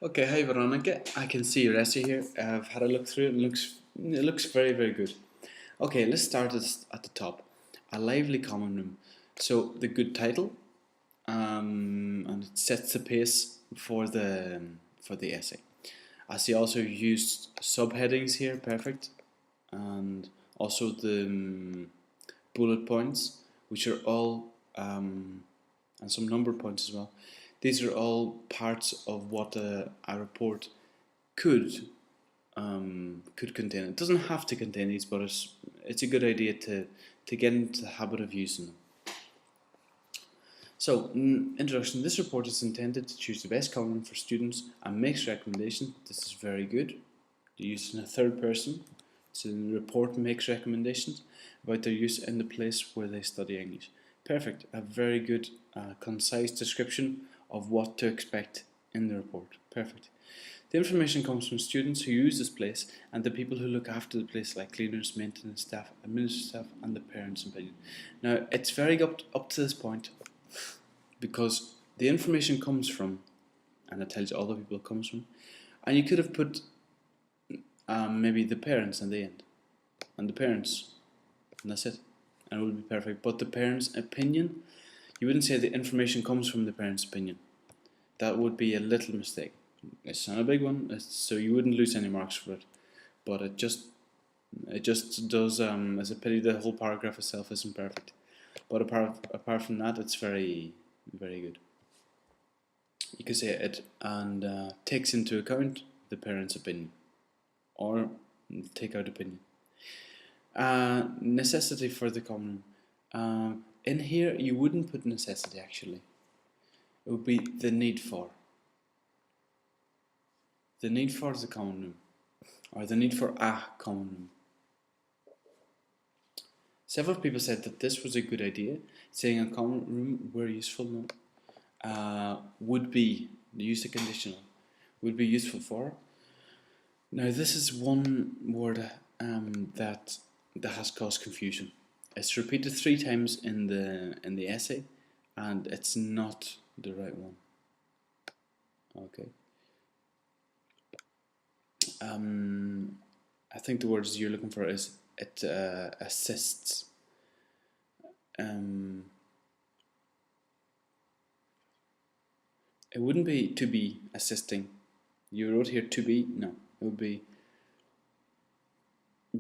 Okay, hi Veronica. I can see your essay here. I've had a look through it and it looks very, very good. Okay, let's start at the top. A lively common room. So the good title, and it sets the pace for the essay. I see also used subheadings here, perfect, and also the bullet points, which are all and some number points as well. These are all parts of what a report could could contain. It doesn't have to contain these, but it's a good idea to get into the habit of using them. So, introduction. This report is intended to choose the best common for students and makes recommendations. This is very good. They're used in a third person. So the report makes recommendations about their use in the place where they study English. Perfect. A very good, concise description of what to expect in the report. Perfect. The information comes from students who use this place and the people who look after the place, like cleaners, maintenance staff, administrative staff, and the parents' opinion. Now, it's very up to this point because the information comes from, and it tells you all the people it comes from, and you could have put maybe the parents in the end, and the parents, and that's it, and it would be perfect. But the parents' opinion, you wouldn't say the information comes from the parents' opinion. That would be a little mistake. It's not a big one, so you wouldn't lose any marks for it. But it just does. It's a pity the whole paragraph itself isn't perfect. But apart from that, it's very, very good. You could say it and takes into account the parents' opinion, or take out opinion. Necessity for the common room. In here, you wouldn't put necessity actually. It would be the need for. The need for the common room, or the need for a common room. Several people said that this was a good idea, saying a common room were useful. No, would be, the use of conditional, would be useful for. Now this is one word that has caused confusion. It's repeated 3 times in the essay, and it's not the right one. Okay. I think the words you're looking for is it assists. It wouldn't be to be assisting. You wrote here to be. No, it would be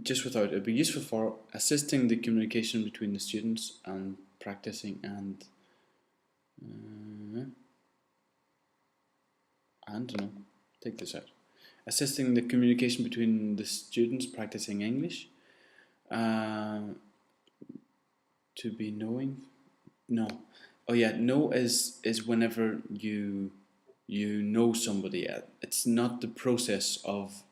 just without. It would be useful for assisting the communication between the students and practicing and no, take this out. Assisting the communication between the students practicing English. To be knowing. No. Oh yeah, know is whenever you know somebody. It's not the process of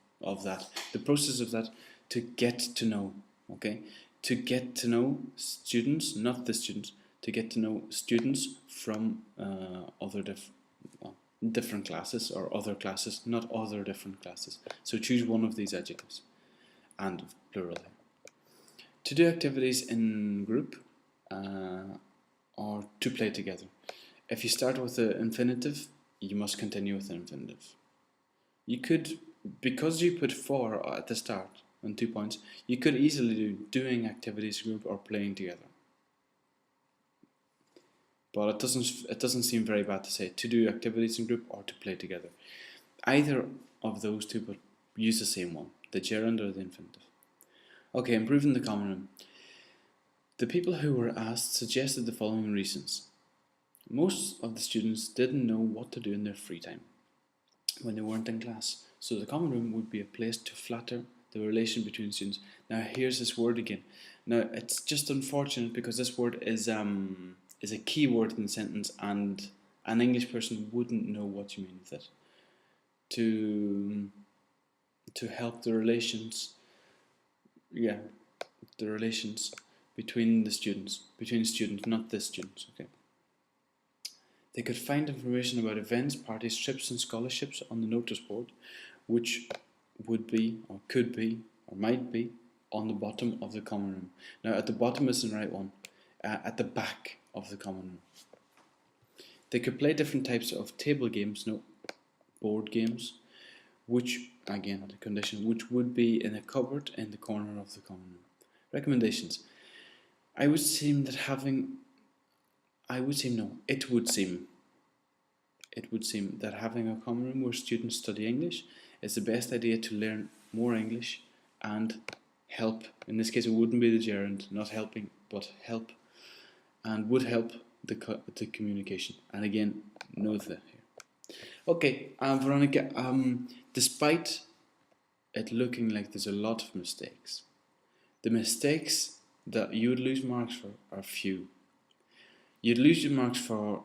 that. The process of that, to get to know. Okay, to get to know students, not the students. To get to know students from other different classes, or other classes, not other different classes. So choose one of these adjectives, and plural. To do activities in group, or to play together. If you start with the infinitive, you must continue with the infinitive. You could, because you put for at the start and 2 points, you could easily do doing activities group or playing together. But it doesn't seem very bad to say to do activities in group or to play together. Either of those two, but use the same one, the gerund or the infinitive. Okay, improving the common room. The people who were asked suggested the following reasons. Most of the students didn't know what to do in their free time when they weren't in class, so the common room would be a place to flatter the relation between students. Now here's this word again. Now it's just unfortunate because this word is a key word in the sentence, and an English person wouldn't know what you mean with it. To help the relations, the relations between students, not the students. Okay. They could find information about events, parties, trips, and scholarships on the notice board, which would be, or could be, or might be on the bottom of the common room. Now, at the bottom isn't the right one. At the back of the common room. They could play different types of table games. No, board games, which, again, the condition, which would be in a cupboard in the corner of the common room. Recommendations. I would seem that having, I would seem, no, it would seem that having a common room where students study English is the best idea to learn more English and help. In this case, it wouldn't be the gerund, not helping, but help, and would help the communication. And again, no the here. Okay, Veronica, despite it looking like there's a lot of mistakes, the mistakes that you would lose marks for are few. You'd lose your marks for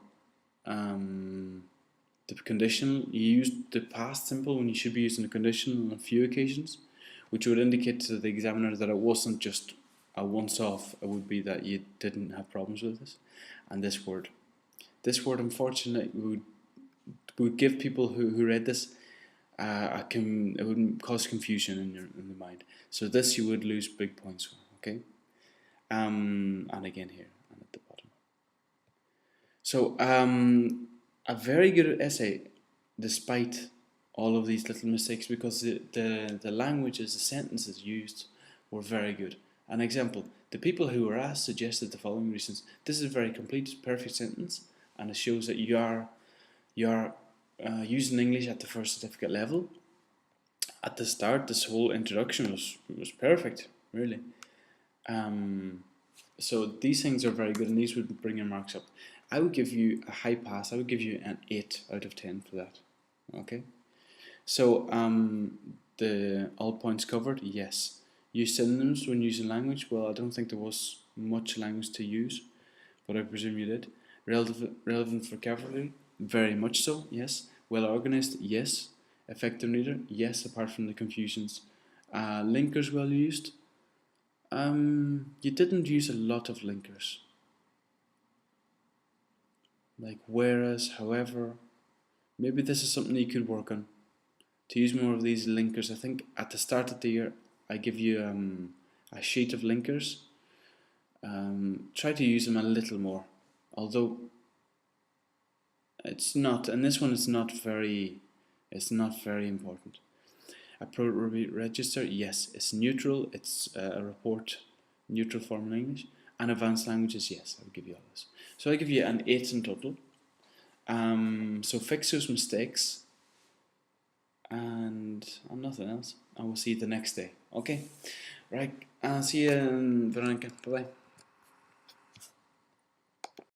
the conditional. You used the past simple when you should be using the conditional on a few occasions, which would indicate to the examiner that it wasn't just a once-off. It would be that you didn't have problems with this. And this word, unfortunately, would give people who read this it would cause confusion in the mind. So this you would lose big points for. Okay, and again here and at the bottom. So a very good essay, despite all of these little mistakes, because the languages, the sentences used were very good. An example: the people who were asked suggested the following reasons. This is a very complete, perfect sentence, and it shows that you are using English at the first certificate level. At the start, this whole introduction was perfect, really. So these things are very good, and these would bring your marks up. I would give you a high pass. I would give you an 8 out of 10 for that. Okay. So the all points covered. Yes. Use synonyms when using language. Well, I don't think there was much language to use, but I presume you did. Relevant vocabulary. Very much so. Yes. Well organized. Yes. Effective reader. Yes. Apart from the confusions. Linkers well used. You didn't use a lot of linkers, like whereas, however. Maybe this is something you could work on, to use more of these linkers. I think at the start of the year I give you a sheet of linkers. Try to use them a little more, although it's not, and this one is not very, it's not very important. Appropriate register, yes. It's neutral, it's a report, neutral form in English. And advanced languages, yes, I would give you all this. So I give you an 8 in total. So fix those mistakes, and nothing else. And we'll see you the next day. Okay, right. See you, Veronica. Bye bye.